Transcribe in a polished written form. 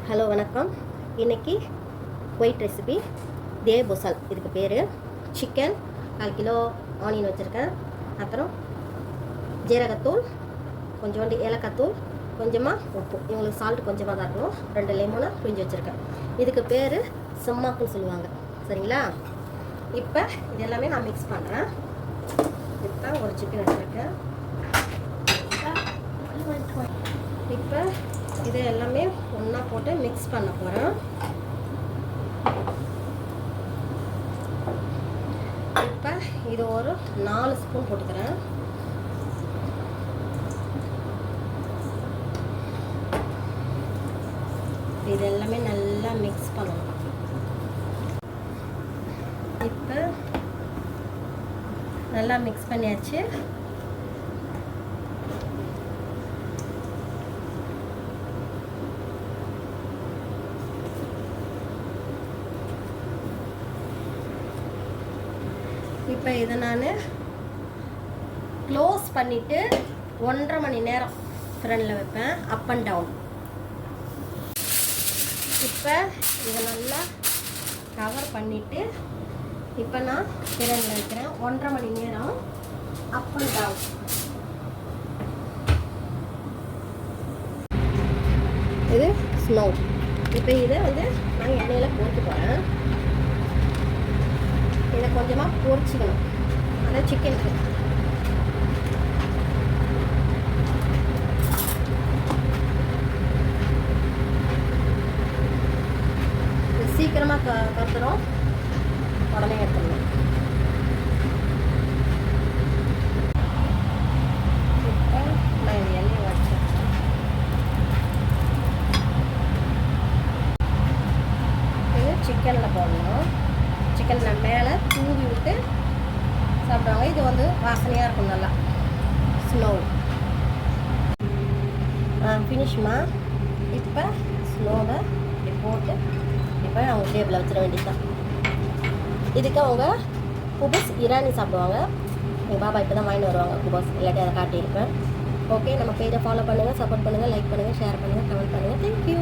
Hello வணக்கம். இன்றைக்கி white recipe தேபுசல் இதுக்கு பேர். சிக்கன் 1/4 கிலோ, ஆனியன் வச்சுருக்கேன், அப்புறம் ஜீரகத்தூள், கொஞ்சோண்டு ஏலக்காய்த்தூள், கொஞ்சமாக உப்பு. இவங்களுக்கு சால்ட் கொஞ்சமாக தான் இருக்கணும். 2 லெமனை பிழிஞ்சு வச்சுருக்கேன். இதுக்கு பேர் சும்மாக்குன்னு சொல்லுவாங்க. சரிங்களா? இப்போ இது எல்லாமே நான் மிக்ஸ் பண்ணுறேன். இப்போ ஒரு சிக்கன் எடுத்துருக்கேன். இப்போ இது எல்லாமே ஒன்றா போட்டு மிக்ஸ் பண்ண போகிறேன். இப்போ இது ஒரு 4 ஸ்பூன் போட்டுக்கிறேன். இது எல்லாமே நல்லா மிக்ஸ் பண்ணணும். இப்போ நல்லா மிக்ஸ் பண்ணியாச்சு. இப்போ இதை நான் க்ளோஸ் பண்ணிவிட்டு 1.5 மணி நேரம் ஃப்ரெண்டில் வைப்பேன், அப் அண்ட் டவுன். இப்போ இதை நல்லா கவர் பண்ணிவிட்டு இப்போ நான் ஃப்ரெண்டில் வைக்கிறேன் 1.5 மணி நேரம் அப் அண்ட் டவுன். இது ஸ்னோ. இப்போ இதை நான் எண்ணெயில் போட்டு போகிறேன். இதை கொஞ்சமாக பொரிச்சிக்கணும், அதாவது சிக்கனுக்கு. சீக்கிரமாக கத்துறோம், உடனே எடுத்துடணும். இப்போ நான் இந்த எண்ணெயை வச்சேன். இது சிக்கனில் போடணும். சிக்கன் நான் மேலே தூவி விட்டு சாப்பிடுவாங்க. இது வாசனையாக இருக்கும் நல்லா. ஸ்னோ ஃபினிஷ்மா. இப்போ ஸ்னோவை இப்படி போட்டு இப்போ அவங்க டேபிளில் வச்சிட வேண்டியதுதான். இதுக்கு அவங்க குபஸ் இரானி சாப்பிடுவாங்க. எங்கள் பாபா இப்போ தான் வாங்கிட்டு வருவாங்க குபஸ், இல்லாட்டி அதை காட்டியிருப்பேன். ஓகே, நம்ம பேஜை ஃபாலோ பண்ணுங்கள், சப்போர்ட் பண்ணுங்கள், லைக் பண்ணுங்கள், ஷேர் பண்ணுங்கள், கமெண்ட் பண்ணுங்கள். தேங்க்யூ.